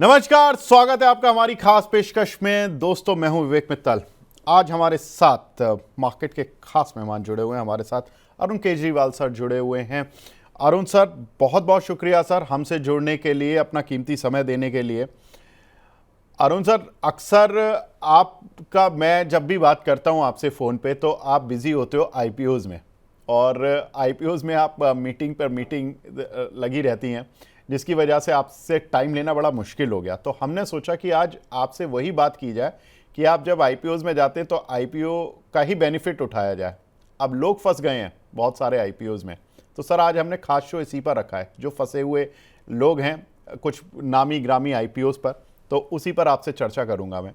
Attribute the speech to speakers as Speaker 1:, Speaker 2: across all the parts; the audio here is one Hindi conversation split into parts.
Speaker 1: नमस्कार, स्वागत है आपका हमारी खास पेशकश में। दोस्तों, मैं हूं विवेक मित्तल। आज हमारे साथ मार्केट के खास मेहमान जुड़े हुए हैं। हमारे साथ अरुण केजरीवाल सर जुड़े हुए हैं। अरुण सर, बहुत बहुत शुक्रिया सर हमसे जुड़ने के लिए, अपना कीमती समय देने के लिए। अरुण सर, अक्सर आपका मैं जब भी बात करता हूं आपसे फ़ोन पे तो आप बिज़ी होते हो आईपीओज़ में, और आईपीओज़ में आप मीटिंग पर मीटिंग लगी रहती हैं, जिसकी वजह से आपसे टाइम लेना बड़ा मुश्किल हो गया। तो हमने सोचा कि आज आपसे वही बात की जाए कि आप जब आईपीओज़ में जाते हैं तो आईपीओ का ही बेनिफिट उठाया जाए। अब लोग फंस गए हैं बहुत सारे आईपीओज़ में, तो सर आज हमने खास शो इसी पर रखा है, जो फंसे हुए लोग हैं कुछ नामी ग्रामी आईपीओज़ पर, तो उसी पर आपसे चर्चा करूंगा मैं।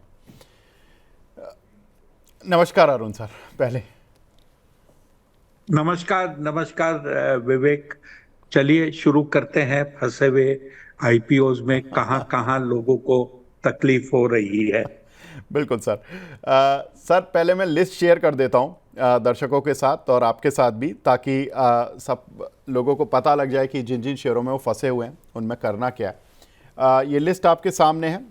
Speaker 1: नमस्कार अरुण सर। पहले
Speaker 2: नमस्कार नमस्कार विवेक। चलिए शुरू करते हैं। फंसे हुए आईपीओज में कहां कहां लोगों को तकलीफ हो रही है।
Speaker 1: बिल्कुल सर। सर, पहले मैं लिस्ट शेयर कर देता हूं दर्शकों के साथ और आपके साथ भी, ताकि सब लोगों को पता लग जाए कि जिन जिन शेयरों में वो फंसे हुए हैं उनमें करना क्या है। ये लिस्ट आपके सामने है।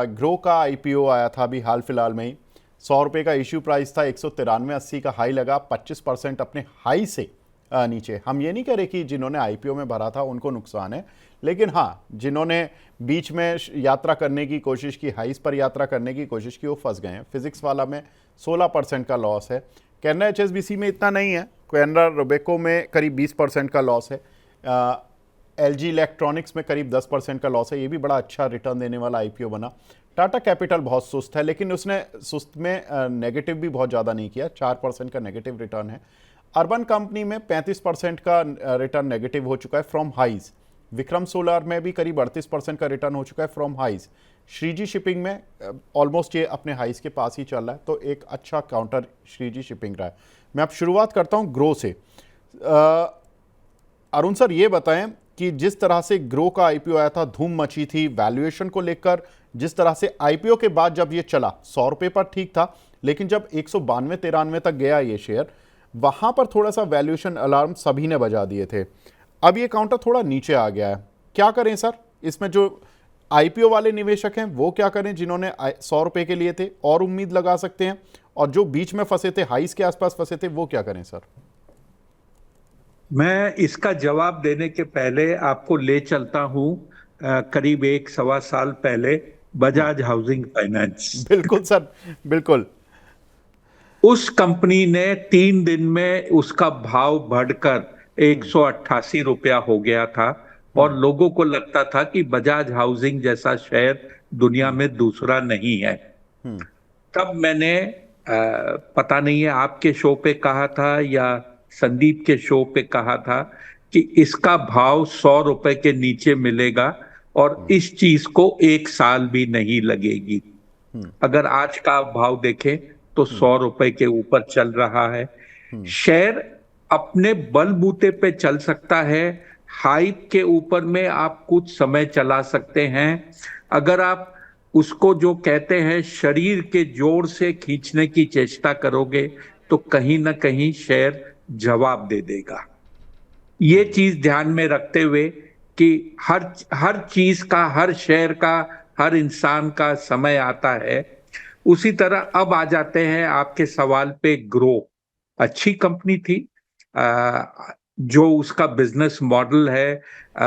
Speaker 1: ग्रो का आईपीओ आया था अभी हाल फिलहाल में ही। 100 रुपये का इश्यू प्राइस था, 193.80 का हाई लगा, 25% अपने हाई से नीचे। हम ये नहीं कह रहे कि जिन्होंने आईपीओ में भरा था उनको नुकसान है, लेकिन हाँ, जिन्होंने बीच में यात्रा करने की कोशिश की, हाइस पर यात्रा करने की कोशिश की, वो फंस गए हैं। फिजिक्स वाला में 16% का लॉस है। कैनरा एचएसबीसी में इतना नहीं है। कैनरा रोबेको में करीब 20% का लॉस है। एलजी इलेक्ट्रॉनिक्स में करीब 10% का लॉस है। ये भी बड़ा अच्छा रिटर्न देने वाला आईपीओ बना। टाटा कैपिटल बहुत सुस्त है, लेकिन उसने सुस्त में नेगेटिव भी बहुत ज़्यादा नहीं किया, 4% का नेगेटिव रिटर्न है। अर्बन कंपनी में 35% का रिटर्न नेगेटिव हो चुका है फ्रॉम हाइज। विक्रम सोलार में भी करीब 38% का रिटर्न हो चुका है फ्रॉम हाइज। श्रीजी शिपिंग में ऑलमोस्ट ये अपने हाइज के पास ही चल रहा है, तो एक अच्छा काउंटर श्रीजी शिपिंग रहा है। मैं अब शुरुआत करता हूँ ग्रो से। अरुण सर, ये बताएं कि जिस तरह से ग्रो का आईपीओ आया था, धूम मची थी वैल्यूएशन को लेकर। जिस तरह से आईपीओ के बाद जब ये चला 100 रुपये पर ठीक था, लेकिन जब 192-93 तक गया ये शेयर, वहां पर थोड़ा सा वैल्यूएशन अलार्म सभी ने बजा दिए थे। अब ये काउंटर थोड़ा नीचे आ गया है। क्या करें सर इसमें? जो आईपीओ वाले निवेशक हैं वो क्या करें, जिन्होंने 100 रुपये के लिए थे और उम्मीद लगा सकते हैं, और जो बीच में फंसे थे, हाइस के आसपास फंसे थे, वो क्या करें सर?
Speaker 2: मैं इसका जवाब देने के पहले आपको ले चलता हूं करीब 1 सवा साल पहले बजाज हाउसिंग फाइनेंस।
Speaker 1: बिल्कुल सर, बिल्कुल।
Speaker 2: उस कंपनी ने 3 दिन में उसका भाव बढ़कर 188 रुपया हो गया था, और लोगों को लगता था कि बजाज हाउसिंग जैसा शेयर दुनिया में दूसरा नहीं है। तब मैंने पता नहीं है आपके शो पे कहा था या संदीप के शो पे कहा था कि इसका भाव 100 रुपए के नीचे मिलेगा और इस चीज को 1 साल भी नहीं लगेगी। अगर आज का भाव देखें तो 100 रुपए के ऊपर चल रहा है। शेयर अपने बलबूते पे चल सकता है। हाइप के ऊपर में आप कुछ समय चला सकते हैं। अगर आप उसको जो कहते हैं शरीर के जोर से खींचने की चेष्टा करोगे तो कहीं ना कहीं शेयर जवाब दे देगा। ये चीज ध्यान में रखते हुए कि हर हर चीज का, हर शेयर का, हर इंसान का समय आता है। उसी तरह अब आ जाते हैं आपके सवाल पे। ग्रो अच्छी कंपनी थी। जो उसका बिजनेस मॉडल है,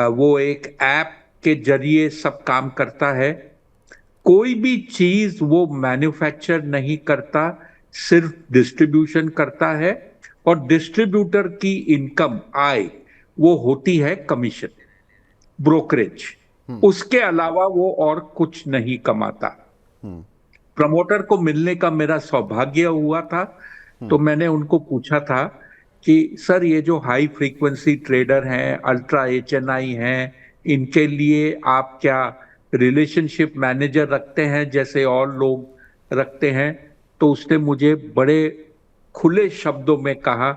Speaker 2: वो एक ऐप के जरिए सब काम करता है। कोई भी चीज वो मैन्युफैक्चर नहीं करता, सिर्फ डिस्ट्रीब्यूशन करता है, और डिस्ट्रीब्यूटर की इनकम, आय, वो होती है कमीशन, ब्रोकरेज। उसके अलावा वो और कुछ नहीं कमाता। प्रमोटर को मिलने का मेरा सौभाग्य हुआ था, तो मैंने उनको पूछा था कि सर, ये जो हाई फ्रीक्वेंसी ट्रेडर हैं, अल्ट्रा एचएनआई हैं, इनके लिए आप क्या रिलेशनशिप मैनेजर रखते हैं जैसे और लोग रखते हैं? तो उसने मुझे बड़े खुले शब्दों में कहा,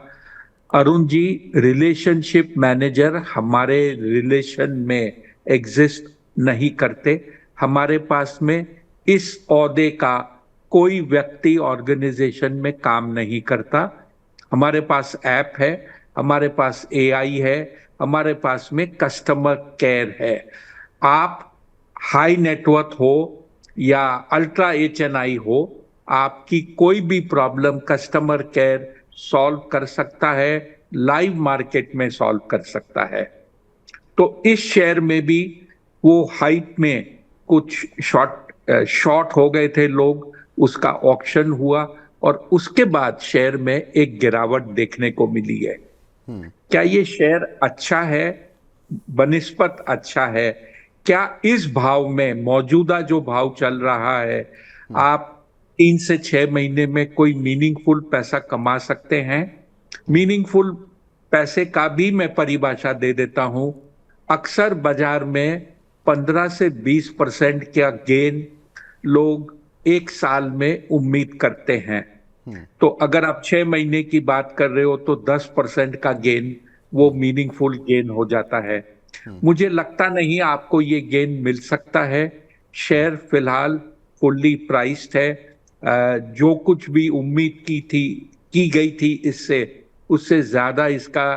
Speaker 2: अरुण जी, रिलेशनशिप मैनेजर हमारे रिलेशन में एग्जिस्ट नहीं करते। हमारे पास में इस ओहदे का कोई व्यक्ति ऑर्गेनाइजेशन में काम नहीं करता। हमारे पास ऐप है, हमारे पास एआई है, हमारे पास में कस्टमर केयर है। आप हाई नेटवर्थ हो या अल्ट्रा HNI हो, आपकी कोई भी प्रॉब्लम कस्टमर केयर सॉल्व कर सकता है, लाइव मार्केट में सॉल्व कर सकता है। तो इस शेयर में भी वो हाइप में कुछ शॉर्ट हो गए थे लोग, उसका ऑक्शन हुआ और उसके बाद शेयर में एक गिरावट देखने को मिली है। क्या ये शेयर अच्छा है? बनिस्पत अच्छा है। क्या इस भाव में, मौजूदा जो भाव चल रहा है, आप 3 से 6 महीने में कोई मीनिंगफुल पैसा कमा सकते हैं? मीनिंगफुल पैसे का भी मैं परिभाषा दे देता हूं। अक्सर बाजार में 15 से 20% का गेन लोग एक साल में उम्मीद करते हैं। तो अगर आप 6 महीने की बात कर रहे हो तो 10% का गेन वो मीनिंगफुल गेन हो जाता है। मुझे लगता नहीं आपको ये गेन मिल सकता है। शेयर फिलहाल फुल्ली प्राइस्ड है। जो कुछ भी उम्मीद की गई थी इससे, उससे ज्यादा इसका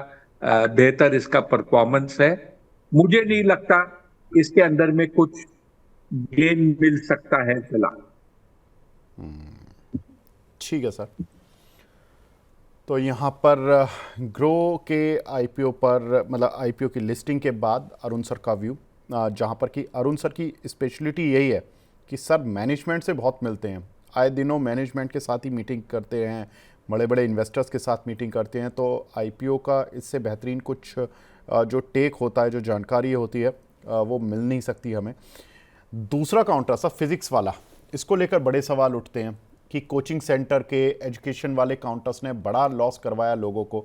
Speaker 2: बेहतर इसका परफॉर्मेंस है। मुझे नहीं लगता इसके अंदर में कुछ गेन मिल सकता है फिलहाल।
Speaker 1: ठीक है सर। तो यहाँ पर ग्रो के आईपीओ पर, मतलब आईपीओ की लिस्टिंग के बाद अरुण सर का व्यू, जहाँ पर कि अरुण सर की स्पेशलिटी यही है कि सर मैनेजमेंट से बहुत मिलते हैं, आए दिनों मैनेजमेंट के साथ ही मीटिंग करते हैं, बड़े बड़े इन्वेस्टर्स के साथ मीटिंग करते हैं। तो आईपीओ का इससे बेहतरीन कुछ जो टेक होता है, जो जानकारी होती है, वो मिल नहीं सकती हमें। दूसरा काउंटर सर फिजिक्स वाला, इसको लेकर बड़े सवाल उठते हैं कि कोचिंग सेंटर के, एजुकेशन वाले काउंटर्स ने बड़ा लॉस करवाया लोगों को।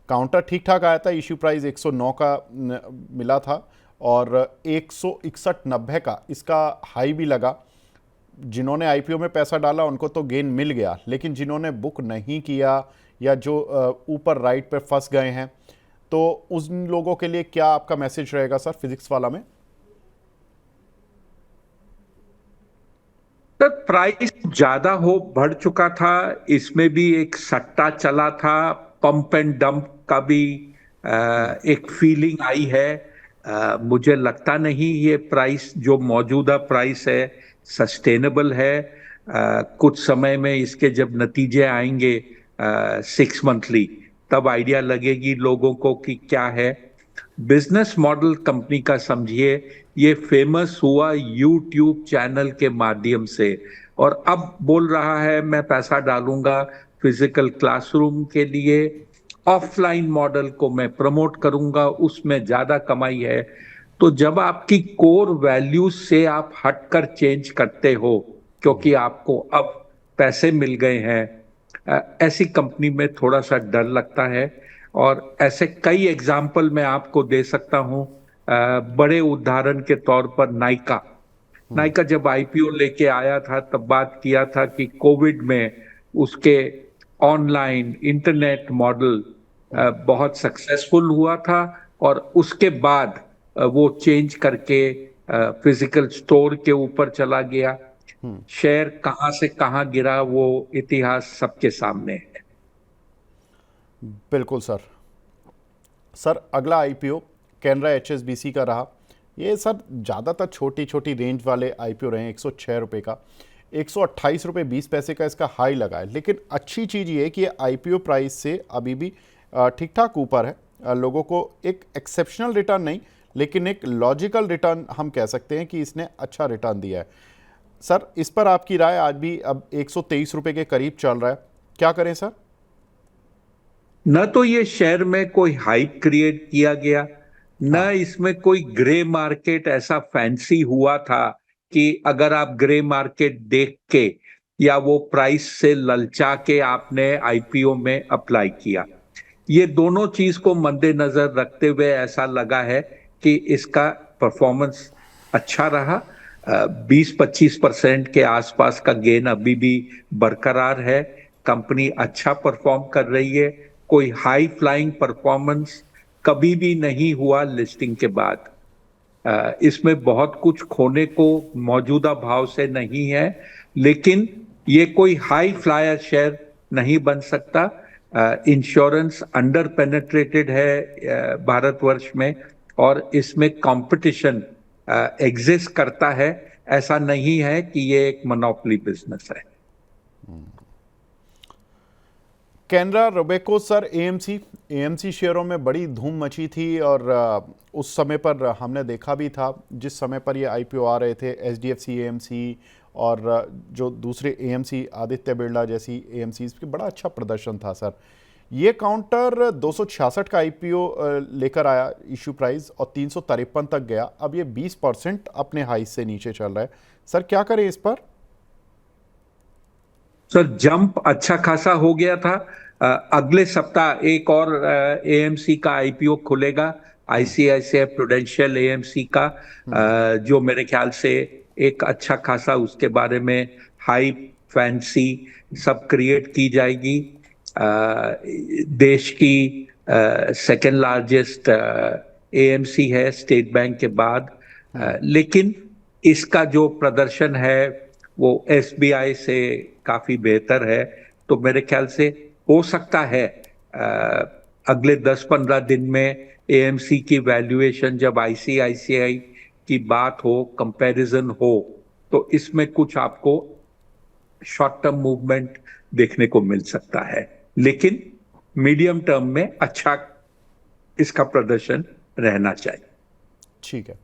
Speaker 1: काउंटर ठीक ठाक आया था, इश्यू प्राइस 109 का मिला था और 161.90 का इसका हाई भी लगा। जिन्होंने आईपीओ में पैसा डाला उनको तो गेन मिल गया, लेकिन जिन्होंने बुक नहीं किया या जो ऊपर राइट पे फंस गए हैं, तो उन लोगों के लिए क्या आपका मैसेज रहेगा सर फिजिक्स वाला में?
Speaker 2: तो प्राइस ज्यादा हो बढ़ चुका था, इसमें भी एक सट्टा चला था, पंप एंड डंप का भी एक फीलिंग आई है। मुझे लगता नहीं ये प्राइस, जो मौजूदा प्राइस है, सस्टेनेबल है। कुछ समय में इसके जब नतीजे आएंगे 6 मंथली, तब आइडिया लगेगी लोगों को कि क्या है। बिजनेस मॉडल कंपनी का समझिए, ये फेमस हुआ यूट्यूब चैनल के माध्यम से और अब बोल रहा है मैं पैसा डालूंगा फिजिकल क्लासरूम के लिए, ऑफलाइन मॉडल को मैं प्रमोट करूंगा, उसमें ज्यादा कमाई है। तो जब आपकी कोर वैल्यूज से आप हटकर चेंज करते हो, क्योंकि आपको अब पैसे मिल गए हैं, ऐसी कंपनी में थोड़ा सा डर लगता है। और ऐसे कई एग्जाम्पल मैं आपको दे सकता हूं। बड़े उदाहरण के तौर पर नाइका, नाइका जब आईपीओ लेके आया था तब बात किया था कि कोविड में उसके ऑनलाइन इंटरनेट मॉडल बहुत सक्सेसफुल हुआ था और उसके बाद वो चेंज करके फिजिकल स्टोर के ऊपर चला गया। शेयर कहां से कहां गिरा वो इतिहास सबके सामने है।
Speaker 1: बिल्कुल सर। सर अगला आईपीओ कैनरा एचएसबीसी का रहा। ये सर ज़्यादातर छोटी छोटी रेंज वाले आईपीओ रहे हैं। 106 रुपये का, 128 रुपये 20 पैसे का इसका हाई लगा है। लेकिन अच्छी चीज़ ये है कि ये आईपीओ प्राइस से अभी भी ठीक ठाक ऊपर है। लोगों को एक एक्सेप्शनल रिटर्न नहीं, लेकिन एक लॉजिकल रिटर्न हम कह सकते हैं कि इसने अच्छा रिटर्न दिया है। सर इस पर आपकी राय? आज भी अब 123 रुपये के करीब चल रहा है, क्या करें सर?
Speaker 2: न तो ये शेयर में कोई हाइप क्रिएट किया गया, न
Speaker 1: हाँ।
Speaker 2: इसमें कोई ग्रे मार्केट ऐसा फैंसी हुआ था कि अगर आप ग्रे मार्केट देख के या वो प्राइस से ललचा के आपने आईपीओ में अप्लाई किया। ये दोनों चीज को मद्देनजर रखते हुए ऐसा लगा है कि इसका परफॉर्मेंस अच्छा रहा। 20-25% के आसपास का गेन अभी भी बरकरार है। कंपनी अच्छा परफॉर्म कर रही है। कोई हाई फ्लाइंग परफॉर्मेंस कभी भी नहीं हुआ लिस्टिंग के बाद। इसमें बहुत कुछ खोने को मौजूदा भाव से नहीं है, लेकिन ये कोई हाई फ्लायर शेयर नहीं बन सकता। इंश्योरेंस अंडर पेनेट्रेटेड है भारतवर्ष में और इसमें कंपटीशन एग्जिस्ट करता है। ऐसा नहीं है कि ये एक मोनोपोली बिजनेस है।
Speaker 1: Canara Robeco sir, AMC AMC शेयरों में बड़ी धूम मची थी और उस समय पर हमने देखा भी था जिस समय पर ये आईपीओ आ रहे थे, एचडीएफसी एएमसी और जो दूसरे एएमसी आदित्य बिरला जैसी एएमसी की बड़ा अच्छा प्रदर्शन था सर। ये काउंटर 266 का आईपीओ लेकर आया इशू प्राइस और 353 तक गया। अब ये 20% अपने हाई से नीचे चल रहा है सर, क्या करें इस पर?
Speaker 2: सर जंप अच्छा खासा हो गया था। अगले सप्ताह एक और एएमसी का आईपीओ खुलेगा, आईसीआईसीआई प्रूडेंशियल एएमसी का, जो मेरे ख्याल से एक अच्छा खासा उसके बारे में हाइप फैंसी सब क्रिएट की जाएगी। देश की सेकेंड लार्जेस्ट एएमसी है स्टेट बैंक के बाद। लेकिन इसका जो प्रदर्शन है वो एसबीआई से काफी बेहतर है। तो मेरे ख्याल से हो सकता है अगले 10-15 दिन में एएमसी की वैल्यूएशन जब आईसीआईसीआई की बात हो, कंपैरिजन हो, तो इसमें कुछ आपको शॉर्ट टर्म मूवमेंट देखने को मिल सकता है। लेकिन मीडियम टर्म में अच्छा इसका प्रदर्शन रहना चाहिए।
Speaker 1: ठीक है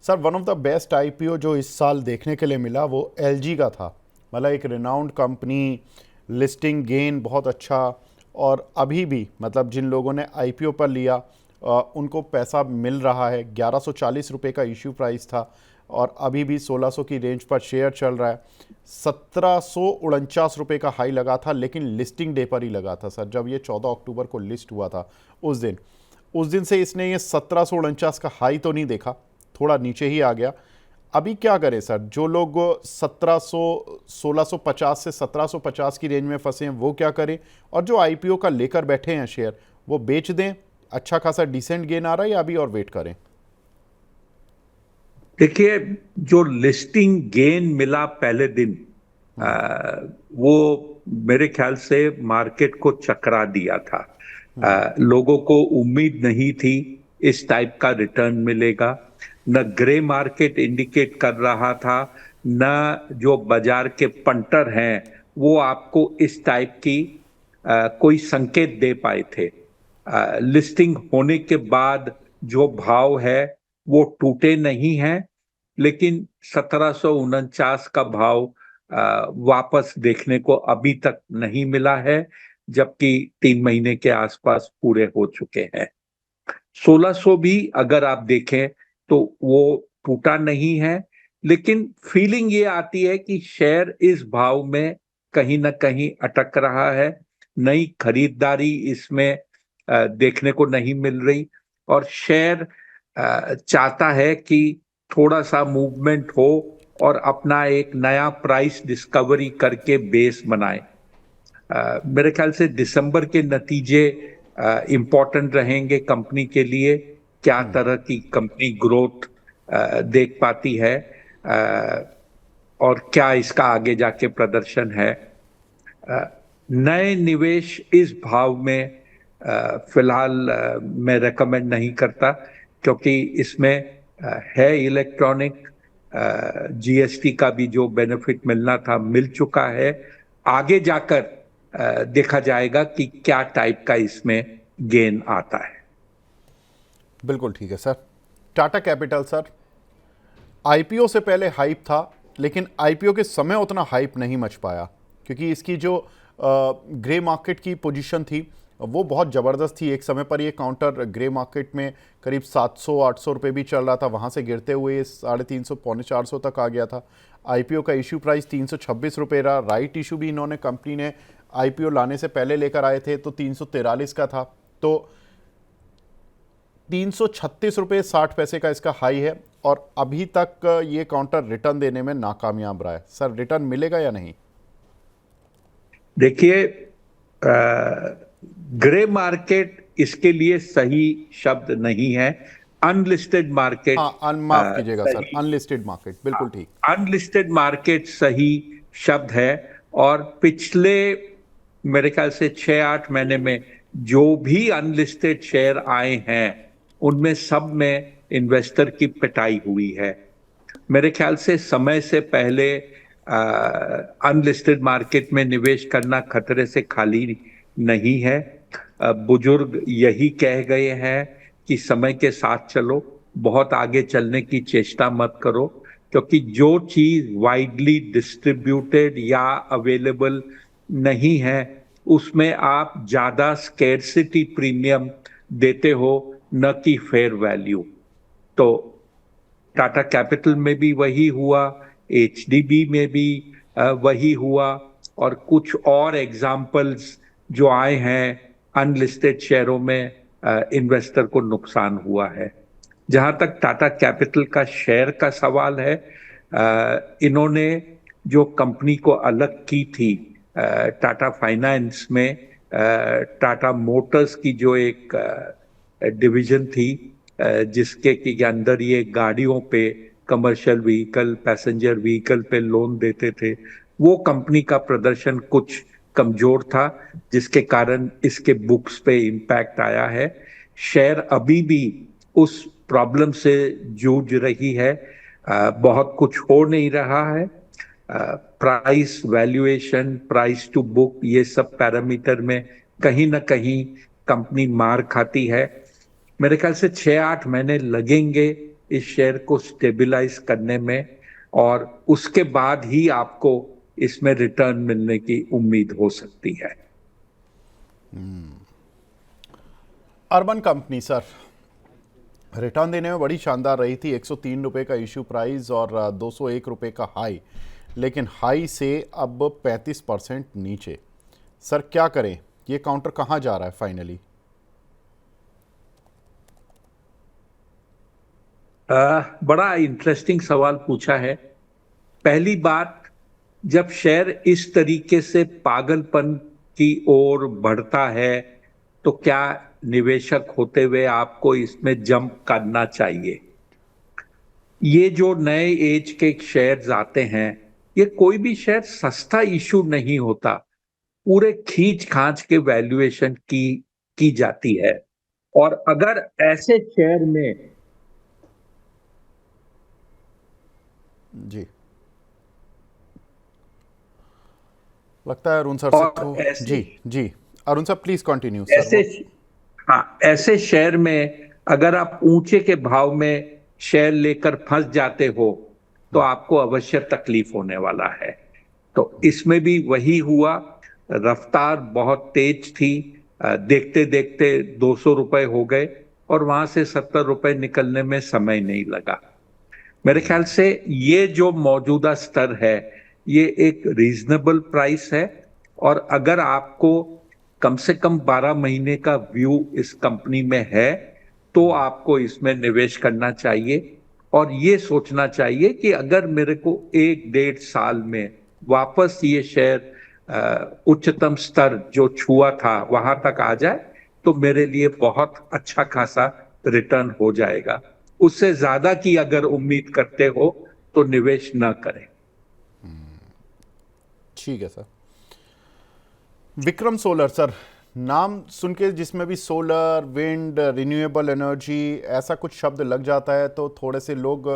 Speaker 1: sir. One of the best IPO जो इस साल देखने के लिए मिला वो एलजी का था। मतलब एक रिनाउंड कंपनी, लिस्टिंग गेन बहुत अच्छा, और अभी भी मतलब जिन लोगों ने आईपीओ पर लिया उनको पैसा मिल रहा है। 1140 रुपये का इशू प्राइस था और अभी भी 1600 की रेंज पर शेयर चल रहा है। 1749 रुपये का हाई लगा था, लेकिन लिस्टिंग डे पर ही लगा था सर, जब ये 14 अक्टूबर को लिस्ट हुआ था उस दिन से इसने ये 1749 का हाई तो नहीं देखा, थोड़ा नीचे ही आ गया। अभी क्या करें सर? जो लोग 1650 से 1750 की रेंज में फंसे हैं वो क्या करें, और जो आईपीओ का लेकर बैठे हैं शेयर वो बेच दें? अच्छा खासा डिसेंट गेन आ रहा है या अभी और वेट करें?
Speaker 2: देखिए, जो लिस्टिंग गेन मिला पहले दिन, वो मेरे ख्याल से मार्केट को चकरा दिया था। लोगों को उम्मीद नहीं थी इस टाइप का रिटर्न मिलेगा। न ग्रे मार्केट इंडिकेट कर रहा था, न जो बाजार के पंटर हैं वो आपको इस टाइप की कोई संकेत दे पाए थे। लिस्टिंग होने के बाद जो भाव है वो टूटे नहीं है, लेकिन 1749 का भाव वापस देखने को अभी तक नहीं मिला है, जबकि 3 महीने के आसपास पूरे हो चुके हैं। 1600 भी अगर आप देखें तो वो टूटा नहीं है, लेकिन फीलिंग ये आती है कि शेयर इस भाव में कहीं ना कहीं अटक रहा है। नई खरीदारी इसमें देखने को नहीं मिल रही, और शेयर चाहता है कि थोड़ा सा मूवमेंट हो और अपना एक नया प्राइस डिस्कवरी करके बेस बनाए। मेरे ख्याल से दिसंबर के नतीजे इंपॉर्टेंट रहेंगे कंपनी के लिए। क्या तरह की कंपनी ग्रोथ देख पाती है, और क्या इसका आगे जाके प्रदर्शन है। नए निवेश इस भाव में फिलहाल मैं रेकमेंड नहीं करता, क्योंकि इसमें है इलेक्ट्रॉनिक, जीएसटी का भी जो बेनिफिट मिलना था मिल चुका है। आगे जाकर देखा जाएगा कि क्या टाइप का इसमें गेन आता है।
Speaker 1: बिल्कुल ठीक है sir. Tata capital sir, IPO से पहले हाइप था, लेकिन आईपीओ के समय उतना हाइप नहीं मच पाया, क्योंकि इसकी जो ग्रे मार्केट की पोजीशन थी वो बहुत ज़बरदस्त थी। एक समय पर ये काउंटर ग्रे मार्केट में करीब 700-800 रुपये भी चल रहा था, वहाँ से गिरते हुए 350 पौने 400 तक आ गया था। आईपीओ का इशू प्राइस 326 रुपये रहा। राइट इशू भी इन्होंने कंपनी ने आईपीओ लाने से पहले लेकर आए थे तो 343 का था, तो 336 रुपये 60 पैसे का इसका हाई है, और अभी तक ये काउंटर रिटर्न देने में नाकामयाब रहा है। सर रिटर्न मिलेगा या नहीं?
Speaker 2: देखिए, ग्रे मार्केट इसके लिए सही शब्द नहीं है। अनलिस्टेड मार्केट,
Speaker 1: हाँ, माफ कीजिएगा सर, अनलिस्टेड मार्केट, बिल्कुल ठीक।
Speaker 2: अनलिस्टेड मार्केट सही शब्द है। और पिछले मेरे ख्याल से 6-8 महीने में जो भी अनलिस्टेड शेयर आए हैं उनमें सब में इन्वेस्टर की पिटाई हुई है। मेरे ख्याल से समय से पहले अनलिस्टेड मार्केट में निवेश करना खतरे से खाली नहीं है। बुजुर्ग यही कह गए हैं कि समय के साथ चलो, बहुत आगे चलने की चेष्टा मत करो, क्योंकि जो चीज वाइडली डिस्ट्रीब्यूटेड या अवेलेबल नहीं है उसमें आप ज्यादा स्केर्सिटी प्रीमियम देते हो, न कि फेयर वैल्यू। तो टाटा कैपिटल में भी वही हुआ, एचडीबी में भी वही हुआ, और कुछ और एग्जाम्पल्स जो आए हैं अनलिस्टेड शेयरों में इन्वेस्टर को नुकसान हुआ है। जहां तक टाटा कैपिटल का शेयर का सवाल है, इन्होंने जो कंपनी को अलग की थी टाटा फाइनेंस में, टाटा मोटर्स की जो एक डिवीजन थी जिसके के अंदर ये गाड़ियों पे, कमर्शियल व्हीकल, पैसेंजर व्हीकल पे लोन देते थे, वो कंपनी का प्रदर्शन कुछ कमजोर था, जिसके कारण इसके बुक्स पे इम्पैक्ट आया है। शेयर अभी भी उस प्रॉब्लम से जूझ रही है, बहुत कुछ हो नहीं रहा है। Price valuation, price to book, ये सब पैरामीटर में कहीं ना कहीं कंपनी मार खाती है। मेरे ख्याल से 6-8 महीने लगेंगे इस शेयर को स्टेबलाइज करने में, और उसके बाद ही आपको इसमें रिटर्न मिलने की उम्मीद हो सकती है।
Speaker 1: अर्बन कंपनी सर रिटर्न देने में बड़ी शानदार रही थी, 103 रुपये का इशू प्राइस और 201 रुपये का हाई, लेकिन हाई से अब 35% नीचे। सर क्या करें, ये काउंटर कहाँ जा रहा है फाइनली?
Speaker 2: बड़ा इंटरेस्टिंग सवाल पूछा है। पहली बात, जब शेयर इस तरीके से पागलपन की ओर बढ़ता है तो क्या निवेशक होते हुए आपको इसमें जंप करना चाहिए। ये जो नए एज के शेयर्स आते हैं, ये कोई भी शेयर सस्ता इशू नहीं होता, पूरे खींच खांच के वैल्यूएशन की जाती है। और अगर ऐसे शेयर में
Speaker 1: जी, लगता है अरुण सर से तो जी जी Arun sir please continue sir.
Speaker 2: ऐसे हाँ, ऐसे शेयर में अगर आप ऊंचे के भाव में शेयर लेकर फंस जाते हो तो आपको अवश्य तकलीफ होने वाला है। तो इसमें भी वही हुआ, रफ्तार बहुत तेज थी, देखते देखते 200 रुपए हो गए और वहां से 70 रुपए निकलने में समय नहीं लगा। मेरे ख्याल से ये जो मौजूदा स्तर है ये एक रीजनेबल प्राइस है, और अगर आपको कम से कम 12 महीने का व्यू इस कंपनी में है तो आपको इसमें निवेश करना चाहिए, और ये सोचना चाहिए कि अगर मेरे को 1-1.5 साल में वापस ये शेयर उच्चतम स्तर जो छुआ था वहां तक आ जाए तो मेरे लिए बहुत अच्छा खासा रिटर्न हो जाएगा। उससे ज्यादा की अगर उम्मीद करते हो तो निवेश ना करें।
Speaker 1: ठीक है सर। विक्रम सोलर सर, नाम सुन के जिसमें भी सोलर, विंड, रिन्यूएबल एनर्जी ऐसा कुछ शब्द लग जाता है तो थोड़े से लोग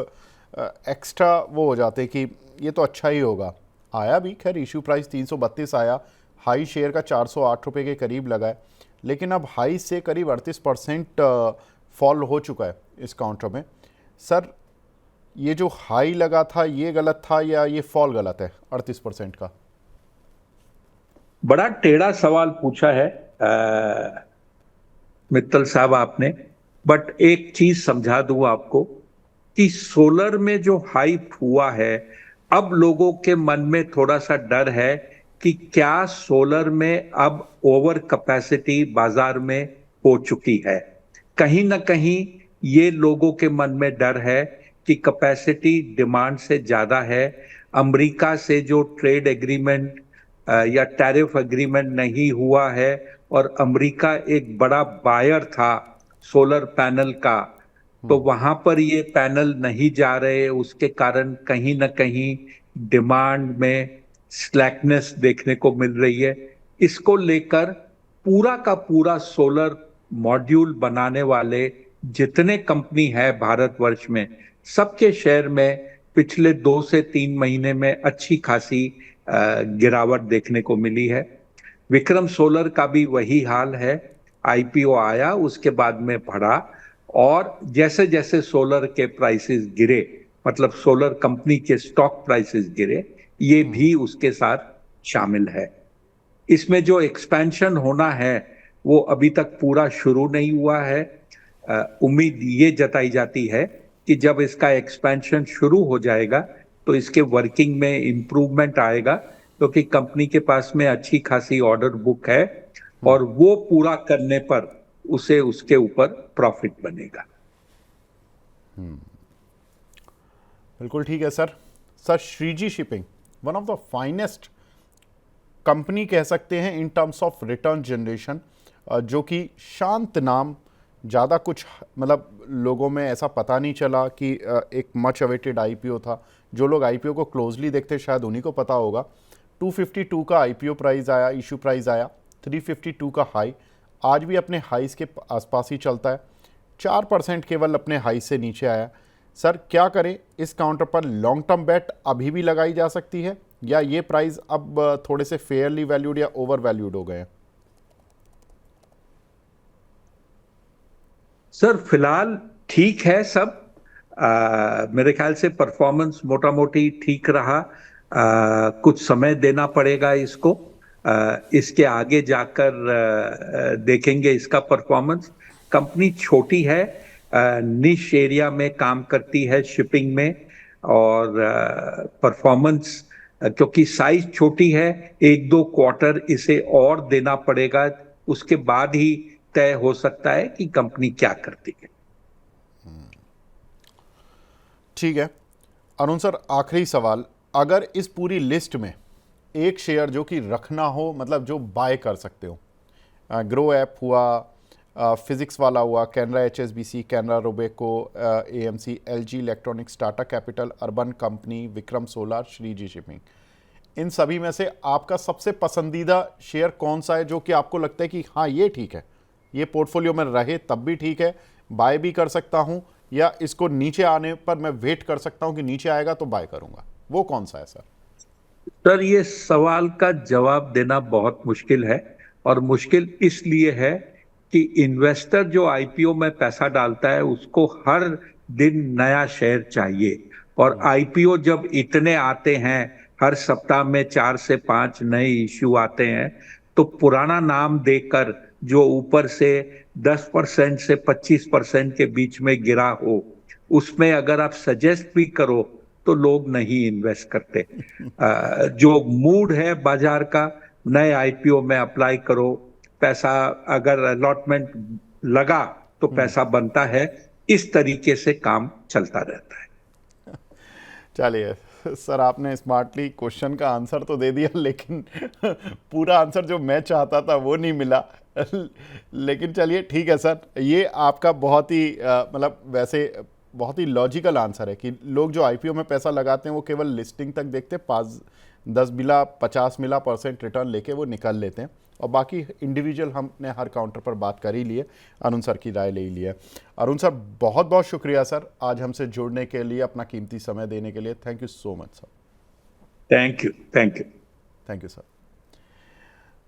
Speaker 1: एक्स्ट्रा वो हो जाते हैं कि ये तो अच्छा ही होगा। आया भी, खैर इशू प्राइस 332 आया, हाई शेयर का 408 रुपये के करीब लगा है, लेकिन अब हाई से करीब 38% फॉल हो चुका है इस काउंटर में। सर ये जो हाई लगा था ये गलत था या ये फॉल गलत है 38% का?
Speaker 2: बड़ा टेढ़ा सवाल पूछा है मित्तल साहब आपने, बट एक चीज समझा दूं आपको कि सोलर में जो हाइप हुआ है, अब लोगों के मन में थोड़ा सा डर है कि क्या सोलर में अब ओवर कैपेसिटी बाजार में हो चुकी है। कहीं ना कहीं ये लोगों के मन में डर है कि कैपेसिटी डिमांड से ज्यादा है। अमेरिका से जो ट्रेड एग्रीमेंट या टैरिफ एग्रीमेंट नहीं हुआ है, और अमेरिका एक बड़ा बायर था सोलर पैनल का, तो वहां पर ये पैनल नहीं जा रहे, उसके कारण कहीं ना कहीं डिमांड में स्लैकनेस देखने को मिल रही है। इसको लेकर पूरा का पूरा सोलर मॉड्यूल बनाने वाले जितने कंपनी है भारतवर्ष में, सबके शेयर में पिछले 2 से 3 महीने में अच्छी खासी गिरावट देखने को मिली है। विक्रम सोलर का भी वही हाल है। आईपीओ आया, उसके बाद में बढ़ा, और जैसे जैसे सोलर के प्राइसेस गिरे, मतलब सोलर कंपनी के स्टॉक प्राइसेस गिरे, ये भी उसके साथ शामिल है। इसमें जो एक्सपेंशन होना है वो अभी तक पूरा शुरू नहीं हुआ है। उम्मीद ये जताई जाती है कि जब इसका एक्सपेंशन शुरू हो जाएगा तो इसके वर्किंग में इम्प्रूवमेंट आएगा, क्योंकि कंपनी के पास में अच्छी खासी ऑर्डर बुक है, और वो पूरा करने पर उसे उसके ऊपर प्रॉफिट बनेगा।
Speaker 1: बिल्कुल ठीक है sir. Sir, Shreeji shipping one of the finest company कह सकते हैं in terms of return generation, जो कि शांत नाम, ज़्यादा कुछ मतलब लोगों में ऐसा पता नहीं चला कि एक मच अवेटेड आईपीओ था। जो लोग आईपीओ को क्लोजली देखते शायद उन्हीं को पता होगा। 252 का आईपीओ प्राइस आया, इशू प्राइस आया, 352 का हाई, आज भी अपने हाइस के आसपास ही चलता है, 4% केवल अपने हाई से नीचे आया। सर, क्या करें इस काउंटर पर? लॉन्ग टर्म बेट अभी भी लगाई जा सकती है, या ये प्राइस अब थोड़े से फेयरली वैल्यूड या ओवर वैल्यूड हो गए हैं?
Speaker 2: सर, फिलहाल ठीक है सब। मेरे ख्याल से परफॉर्मेंस मोटा मोटी ठीक रहा। कुछ समय देना पड़ेगा इसको। इसके आगे जाकर देखेंगे इसका परफॉर्मेंस। कंपनी छोटी है, निश एरिया में काम करती है शिपिंग में, और परफॉर्मेंस, क्योंकि साइज छोटी है, 1-2 क्वार्टर इसे और देना पड़ेगा, उसके बाद ही तय हो सकता है कि कंपनी क्या करती है।
Speaker 1: ठीक है अरुण सर, आखिरी सवाल, अगर इस पूरी लिस्ट में एक शेयर जो कि रखना हो, मतलब जो बाय कर सकते हो, ग्रो ऐप हुआ, फिजिक्स वाला हुआ, Canara HSBC, Canara Robeco, AMC, LG Electronics, Tata Capital, Urban Company, Vikram Solar, Shreeji Shipping, इन सभी में से आपका सबसे पसंदीदा शेयर कौन सा है, जो कि आपको लगता है कि हाँ ये ठीक है, ये पोर्टफोलियो में रहे तब भी ठीक है, बाय भी कर सकता हूं, या इसको नीचे आने पर मैं वेट कर सकता हूं कि नीचे आएगा तो बाय करूंगा, वो कौन सा है सर?
Speaker 2: सर, ये सवाल का जवाब देना बहुत मुश्किल है, और मुश्किल इसलिए है कि इन्वेस्टर जो आईपीओ में पैसा डालता है उसको हर दिन नया शेयर चाहिए, और आईपीओ जब इतने आते हैं, हर सप्ताह में 4 से 5 नए इश्यू आते हैं, तो पुराना नाम देकर जो ऊपर से 10% से 25% के बीच में गिरा हो, उसमें अगर आप सजेस्ट भी करो तो लोग नहीं इन्वेस्ट करते। जो मूड है बाजार का, नए आईपीओ में अप्लाई करो, पैसा अगर अलॉटमेंट लगा तो पैसा बनता है, इस तरीके से काम चलता रहता है।
Speaker 1: चलिए सर, आपने स्मार्टली क्वेश्चन का आंसर तो दे दिया, लेकिन पूरा आंसर जो मैं चाहता था वो नहीं मिला। लेकिन चलिए ठीक है सर, ये आपका बहुत ही मतलब वैसे बहुत ही लॉजिकल आंसर है कि लोग जो आईपीओ में पैसा लगाते हैं वो केवल लिस्टिंग तक देखते, 5-10 मिला, 50 मिला % रिटर्न लेके वो निकल लेते हैं, और बाकी इंडिविजुअल हमने हर काउंटर पर बात कर ही ली है, अरुण सर की राय ले ही ली है। अरुण सर, बहुत बहुत शुक्रिया सर आज हमसे जुड़ने के लिए, अपना कीमती समय देने के लिए। Thank you so much sir.
Speaker 2: Thank you, thank you,
Speaker 1: thank you sir.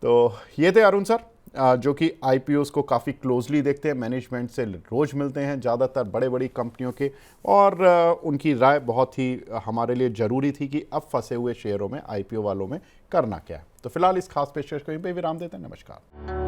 Speaker 1: तो ये थे अरुण सर, जो कि आईपीओस को काफ़ी क्लोजली देखते हैं, मैनेजमेंट से रोज़ मिलते हैं, ज़्यादातर बड़े बड़ी कंपनियों के, और उनकी राय बहुत ही हमारे लिए ज़रूरी थी कि अब फंसे हुए शेयरों में, आईपीओ वालों में करना क्या है। तो फिलहाल इस खास पेशकश को यहीं पे विराम देते हैं। नमस्कार।